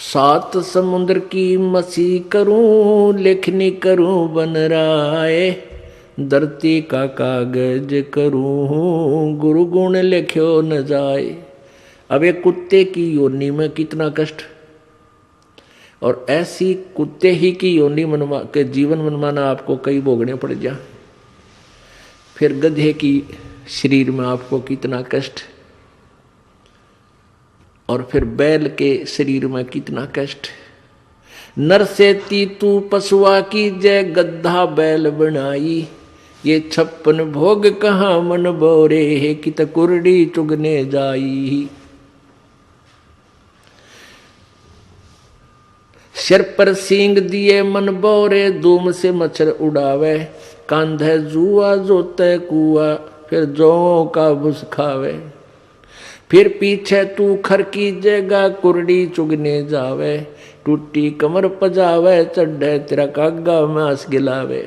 सात समुद्र की मसी करूं, लेखनी करूं बन राय, धरती का कागज करूं, गुरु गुण लिख्यो न जाए। अब एक कुत्ते की योनि में कितना कष्ट, और ऐसी कुत्ते ही की योनि मनवा के जीवन मनवाना आपको कई भोगने पड़ जा। फिर गधे की शरीर में आपको कितना कष्ट, और फिर बैल के शरीर में कितना कष्ट। नर से तीतू पशुआ की जय, गद्धा बैल बनाई, ये 56 भोग कहाँ मन बोरे है, कित कुरडी चुगने जाई। सिर पर सींग दिए मन बोरे, धूम से मच्छर उड़ावे, कांधे जुआ जोते कुआ, फिर जौ का भुस खावे। फिर पीछे तू खर की जगह, कुरडी चुगने जावे, टूटी कमर पजावे, चढ़े तेरा कागा मांस गिलावे।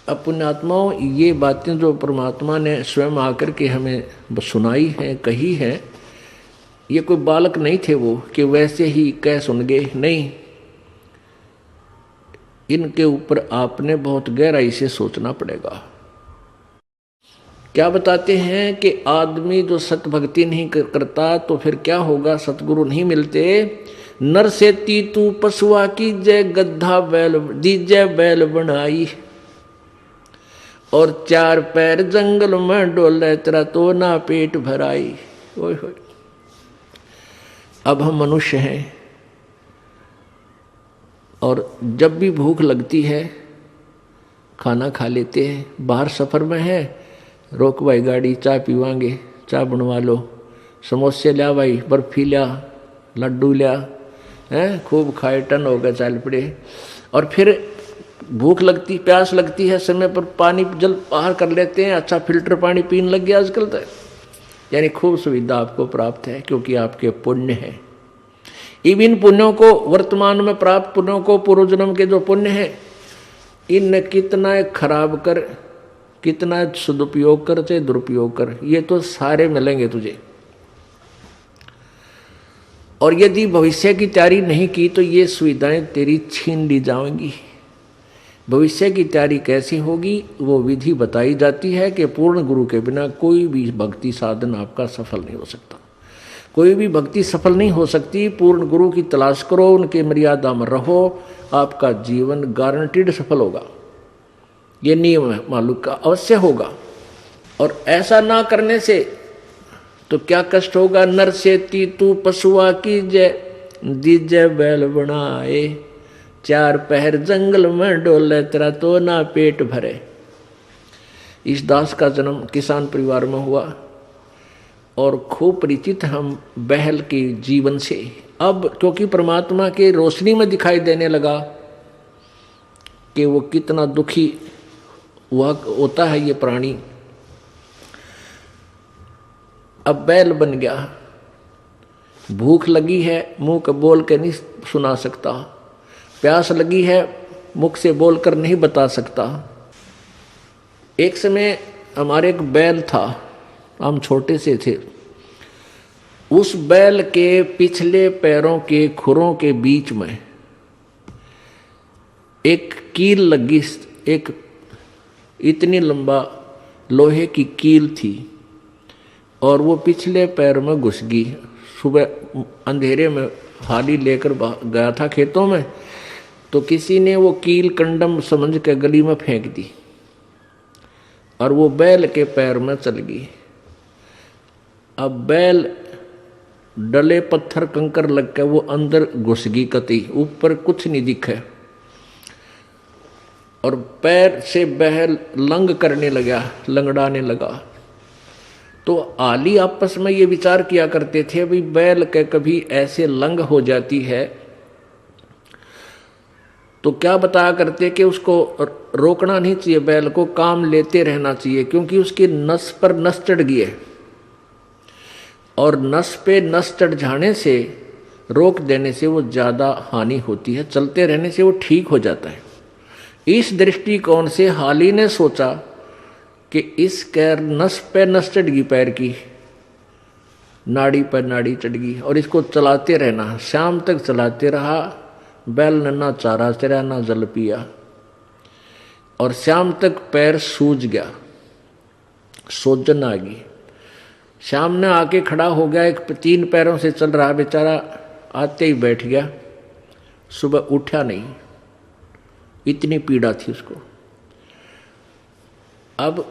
अपने आत्माओं, ये बातें जो परमात्मा ने स्वयं आकर के हमें सुनाई हैं, कही है, ये कोई बालक नहीं थे वो कि वैसे ही कह सुन गए, नहीं। इनके ऊपर आपने बहुत गहराई से सोचना पड़ेगा। क्या बताते हैं कि आदमी जो सत भक्ति नहीं करता तो फिर क्या होगा, सतगुरु नहीं मिलते। नर से तीतू पशुआ की जय, गद्धा बैल दीजय बैल बनाई, और 4 पैर जंगल में डोले, तेरा तो ना पेट भराई। ओए होए, अब हम मनुष्य हैं, और जब भी भूख लगती है खाना खा लेते हैं। बाहर सफ़र में है, रोक भाई गाड़ी, चाय पीवांगे, चाय बनवा लो, समोसे लिया भाई, बर्फी लिया, लड्डू लिया, हैं खूब खाए, टन हो गए, चल पड़े। और फिर भूख लगती, प्यास लगती है, समय पर पानी जल बाहर कर लेते हैं, अच्छा फिल्टर पानी पीने लग गया आजकल तो। यानी खूब सुविधा आपको प्राप्त है, क्योंकि आपके पुण्य है। इन पुण्यों को, वर्तमान में प्राप्त पुण्यों को, पूर्व जन्म के जो पुण्य है, इन कितना खराब कर, कितना सदुपयोग कर चाहे दुरुपयोग कर, ये तो सारे मिलेंगे तुझे। और यदि भविष्य की तैयारी नहीं की तो ये सुविधाएं तेरी छीन ली जाएंगी। भविष्य की तैयारी कैसी होगी, वो विधि बताई जाती है कि पूर्ण गुरु के बिना कोई भी भक्ति साधन आपका सफल नहीं हो सकता। कोई भी भक्ति सफल नहीं हो सकती। पूर्ण गुरु की तलाश करो, उनके मर्यादा में रहो, आपका जीवन गारंटीड सफल होगा। ये नियम है, मालूम का अवश्य होगा। और ऐसा ना करने से तो क्या कष्ट होगा। नर से तीतू पशुआ की जय, दीजय बैल बनाए, 4 पहर जंगल में डोले, तेरा तो ना पेट भरे। इस दास का जन्म किसान परिवार में हुआ, और खूब परिचित हम बहल के जीवन से। अब क्योंकि परमात्मा के रोशनी में दिखाई देने लगा कि वो कितना दुखी हुआ होता है ये प्राणी। अब बैल बन गया, भूख लगी है, मुंह का बोल के नहीं सुना सकता, प्यास लगी है, मुख से बोलकर नहीं बता सकता। एक समय हमारे एक बैल था, हम छोटे से थे। उस बैल के पिछले पैरों के खुरों के बीच में एक कील लगी, एक इतनी लंबा लोहे की कील थी, और वो पिछले पैर में घुस गई। सुबह अंधेरे में हाली लेकर गया था खेतों में, तो किसी ने वो कील कंडम समझ के गली में फेंक दी, और वो बैल के पैर में चल गई। अब बैल डले पत्थर कंकर लग के वो अंदर घुस गई, कती ऊपर कुछ नहीं दिखे, और पैर से बैल लंग करने लगा, लंगड़ाने लगा। तो आली आपस में ये विचार किया करते थे, भाई बैल के कभी ऐसे लंग हो जाती है तो क्या बताया करते कि उसको रोकना नहीं चाहिए, बैल को काम लेते रहना चाहिए, क्योंकि उसकी नस पर नस चढ़ गई है, और नस पे नस चढ़ जाने से, रोक देने से वो ज़्यादा हानि होती है, चलते रहने से वो ठीक हो जाता है। इस दृष्टिकोण से हाली ने सोचा कि इस कैर नस पे नस चढ़ गई पैर की, नाड़ी पर नाड़ी चढ़ गई। और इसको चलाते रहना, शाम तक चलाते रहा। बैल ने ना चारा चरा ना जल पिया, और शाम तक पैर सूज गया, सोजन आ गई। शाम ने आके खड़ा हो गया, एक 3 पैरों से चल रहा बेचारा, आते ही बैठ गया, सुबह उठा नहीं, इतनी पीड़ा थी उसको। अब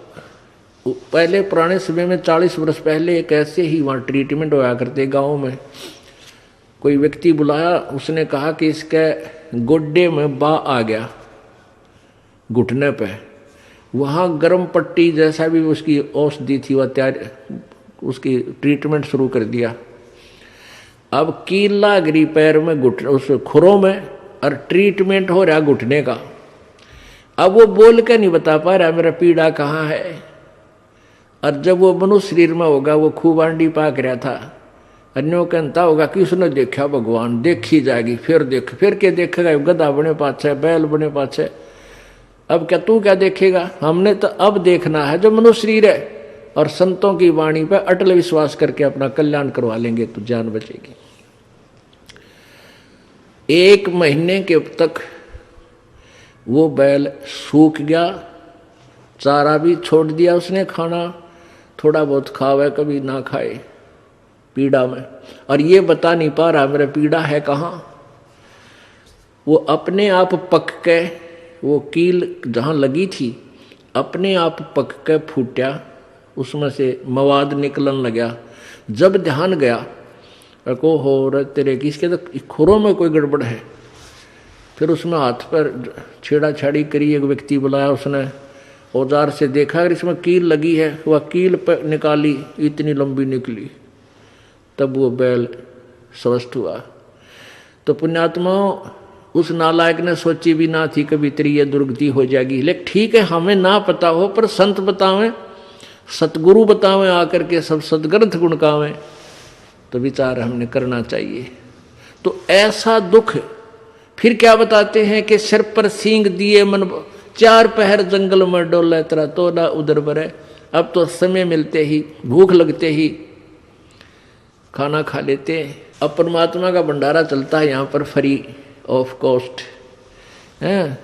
पहले पुराने समय में 40 वर्ष पहले एक ऐसे ही वहाँ ट्रीटमेंट होया करते गाँव में। कोई व्यक्ति बुलाया, उसने कहा कि इसके गोड्डे में बा आ गया घुटने पे, वहाँ गर्म पट्टी जैसा भी उसकी औषधि थी वह तैयार, उसकी ट्रीटमेंट शुरू कर दिया। अब कीला गिरी पैर में, घुटने उस खुरों में, और ट्रीटमेंट हो रहा घुटने का। अब वो बोल के नहीं बता पा रहा मेरा पीड़ा कहाँ है। और जब वो मनुष्य शरीर में होगा, वो खूब आंडी पाक रहा था, अन्यों कहता होगा कि उसने देखा भगवान, देखी जाएगी, फिर देख, फिर के देखेगा, गधा बने पाछे, बैल बने पाछे। अब क्या तू क्या देखेगा, हमने तो अब देखना है जो मनुष्य शरीर है, और संतों की वाणी पर अटल विश्वास करके अपना कल्याण करवा लेंगे तो जान बचेगी। 1 महीने के तक वो बैल सूख गया, चारा भी छोड़ दिया उसने, खाना थोड़ा बहुत खावे कभी ना खाए, पीड़ा में। और ये बता नहीं पा रहा मेरा पीड़ा है कहाँ। वो अपने आप पक के, वो कील जहाँ लगी थी अपने आप पक के फूटा, उसमें से मवाद निकलन लगा। जब ध्यान गया को हो रहा तेरे की, इसके तो खुरों में कोई गड़बड़ है। फिर उसमें हाथ पर छेड़ा छाड़ी करी, एक व्यक्ति बुलाया, उसने औजार से देखा अगर इसमें कील लगी है, वह कील पर निकाली, इतनी लंबी निकली, तब वो बैल स्वस्थ हुआ। तो पुण्यात्मा, उस नालायक ने सोची भी ना थी कभी तेरी ये दुर्गति हो जाएगी। लेकिन ठीक है, हमें ना पता हो पर संत बतावें, सतगुरु बतावें, आकर के सब सदग्रंथ गुणकावें, तो विचार हमने करना चाहिए। तो ऐसा दुख फिर क्या बताते हैं कि सिर पर सींग दिए मन, 4 पहर जंगल में डोले तेरा तो ना उधर बरे। अब तो समय मिलते ही, भूख लगते ही खाना खा लेते हैं। अब परमात्मा का भंडारा चलता है यहाँ पर फ्री ऑफ कॉस्ट है।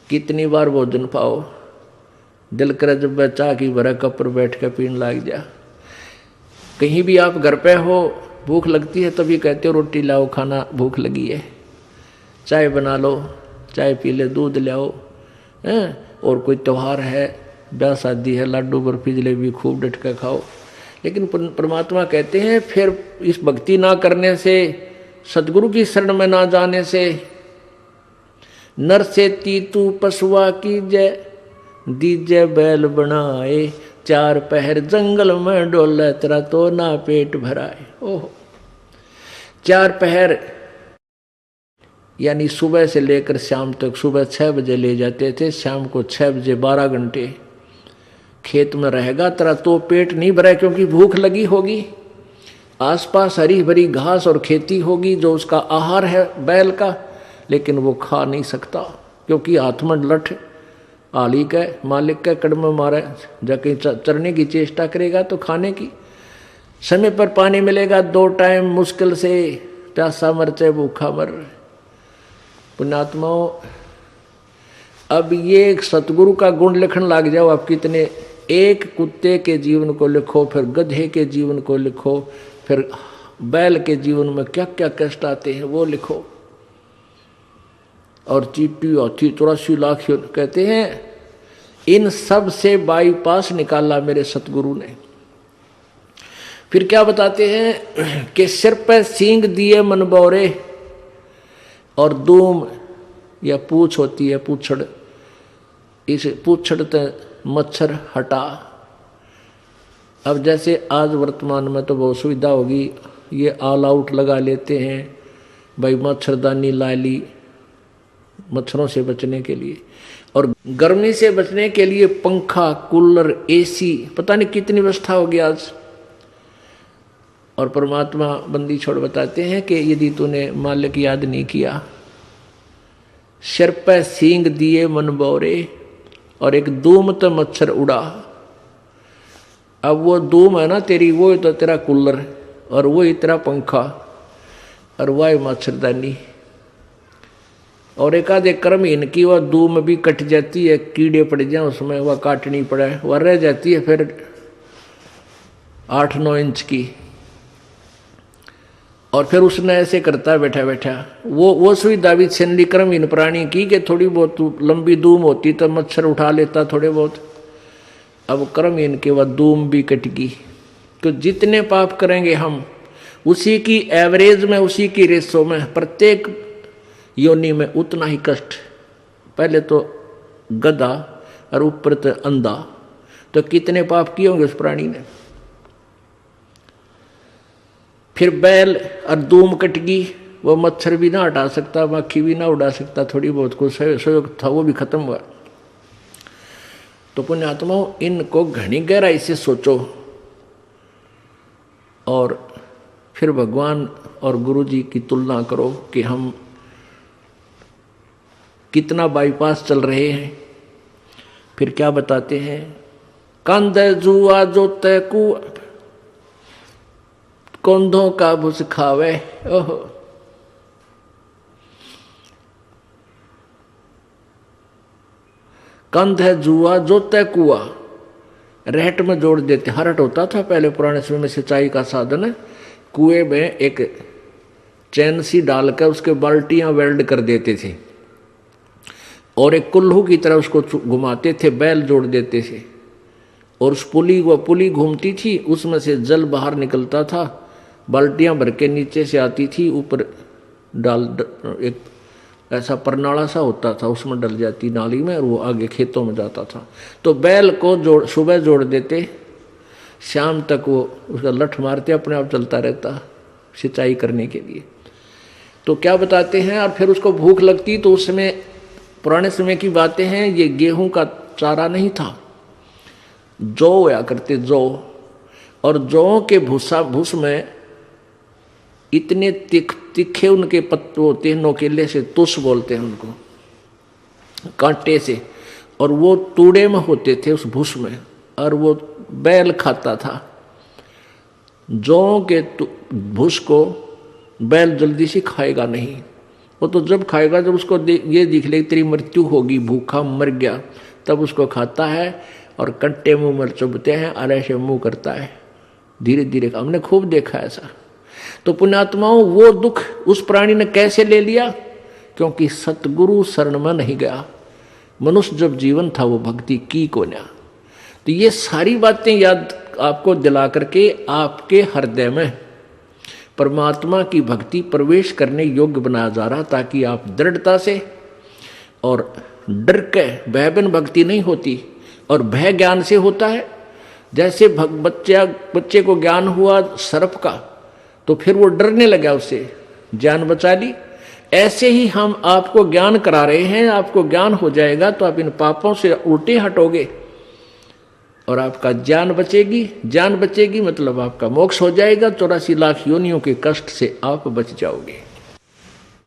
कितनी बार भोजन पाओ, दिल करे जब बच्चा की भरा कप पर बैठ कर पीने लग जा। कहीं भी आप घर पे हो, भूख लगती है तभी कहते हो रोटी लाओ, खाना भूख लगी है, चाय बना लो, चाय पी ले, दूध लाओ हैं। और कोई त्यौहार है, ब्याह शादी है, लाडू बर्फी जलेबी खूब डट कर खाओ। लेकिन परमात्मा कहते हैं फिर इस भक्ति ना करने से, सदगुरु की शरण में ना जाने से, नर से तीतू पशुआ कीजय, दीजय बैल बनाए, 4 पहर जंगल में डोले तेरा तो ना पेट भराए। ओह, 4 पहर यानी सुबह से लेकर शाम तक। सुबह 6 बजे ले जाते थे, शाम को 6 बजे 12 घंटे खेत में रहेगा, तेरा तो पेट नहीं भरा, क्योंकि भूख लगी होगी। आसपास हरी भरी घास और खेती होगी जो उसका आहार है बैल का, लेकिन वो खा नहीं सकता, क्योंकि हाथ में लठ आली के मालिक के कड़ में मारे, जाके चरने की चेष्टा करेगा तो खाने की। समय पर पानी मिलेगा 2 टाइम मुश्किल से, प्यासा मर चाहे भूखा मर। पुण्यात्माओं, अब ये सतगुरु का गुण लिखने लग जाओ आप कितने। एक कुत्ते के जीवन को लिखो, फिर गधे के जीवन को लिखो, फिर बैल के जीवन में क्या क्या कष्ट आते हैं वो लिखो। और चीटी हाथी 84 लाख कहते हैं, इन सब से बाईपास निकाला मेरे सतगुरु ने। फिर क्या बताते हैं कि सिर पर सींग दिए मन बौरे, और दूम या पूछ होती है, पूछड़, इस पूछड़ ते मच्छर हटा। अब जैसे आज वर्तमान में तो बहुत सुविधा होगी, ये ऑल आउट लगा लेते हैं भाई, मच्छरदानी ला ली मच्छरों से बचने के लिए, और गर्मी से बचने के लिए पंखा, कूलर, एसी, पता नहीं कितनी व्यवस्था होगी आज। और परमात्मा बंदी छोड़ बताते हैं कि यदि तूने मालिक याद नहीं किया, सिर पे सींग दिए मन बौरे, और एक धूम तो मच्छर उड़ा। अब वो धूम है ना तेरी, वो तो तेरा कूलर, और वो इतना पंखा और वह मच्छरदानी और एक आधे कर्महीन की वह दूम भी कट जाती है, कीड़े पड़ जाए उसमें, वह काटनी पड़े, वह रह जाती है फिर 8-9 इंच की। और फिर उसने ऐसे करता बैठा बैठा वो सुविधा भी छीन कर्महीन प्राणी की कि थोड़ी बहुत लंबी दूम होती तो मच्छर उठा लेता थोड़े बहुत। अब कर्महीन के वह दूम भी कट गई। तो जितने पाप करेंगे हम उसी की एवरेज में, उसी की रेशो में, प्रत्येक योनि में उतना ही कष्ट। पहले तो गधा और ऊपर तो अंधा, तो कितने पाप किए होंगे उस प्राणी ने। फिर बैल और दूम कट गई, वो मच्छर भी ना हटा सकता, मक्खी भी ना उड़ा सकता, थोड़ी बहुत कुछ सहयोग था वो भी खत्म हुआ। तो पुण्यात्माओं, इनको घनी गहराई से सोचो और फिर भगवान और गुरु जी की तुलना करो कि हम कितना बाईपास चल रहे हैं। फिर क्या बताते हैं, कंध जुआ जो तैकू कंधों का भुस खावे। ओहो, कंध है जुआ जो तय कुआ, रहट में जोड़ देते। हरट होता था पहले पुराने समय में सिंचाई का साधन, कुएं में एक चैन सी डालकर उसके बाल्टियां वेल्ड कर देते थे और एक कुल्लू की तरह उसको घुमाते थे, बैल जोड़ देते थे और उस पुली घूमती थी, उसमें से जल बाहर निकलता था, बाल्टियां भर के नीचे से आती थी, ऊपर डाल एक ऐसा परनाला सा होता था, उसमें डल जाती नाली में और वो आगे खेतों में जाता था। तो बैल को सुबह जोड़ देते, शाम तक वो उसका लठ मारते, अपने आप चलता रहता सिंचाई करने के लिए। तो क्या बताते हैं, और फिर उसको भूख लगती तो उसमें पुराने समय की बातें हैं, ये गेहूं का चारा नहीं था, जौ होया करते जौ, और जौ के भूस में इतने तीखे उनके पत्ते होते हैं, नोकेले से, तुस बोलते हैं उनको, कांटे से, और वो तूड़े में होते थे उस भूस में, और वो बैल खाता था। जौ के भूस को बैल जल्दी से खाएगा नहीं, वो तो जब खाएगा जब उसको ये दिख ले तेरी मृत्यु होगी, भूखा मर गया, तब उसको खाता है और कट्टे मुंह में चुभते हैं, अरे से मुंह करता है धीरे धीरे। हमने खूब देखा ऐसा। तो पुण्यात्माओं, वो दुख उस प्राणी ने कैसे ले लिया, क्योंकि सतगुरु शरण में नहीं गया। मनुष्य जब जीवन था वो भक्ति की को ना। तो ये सारी बातें याद आपको दिला करके आपके हृदय में परमात्मा की भक्ति प्रवेश करने योग्य बनाया जा रहा, ताकि आप दृढ़ता से और डर के, भय बिन भक्ति नहीं होती, और भय ज्ञान से होता है। जैसे बच्चे को ज्ञान हुआ सर्प का, तो फिर वो डरने लगा, उससे जान बचा ली। ऐसे ही हम आपको ज्ञान करा रहे हैं, आपको ज्ञान हो जाएगा तो आप इन पापों से उल्टे हटोगे और आपका जान बचेगी। जान बचेगी मतलब आपका मोक्ष हो जाएगा, 84 लाख योनियों के कष्ट से आप बच जाओगे।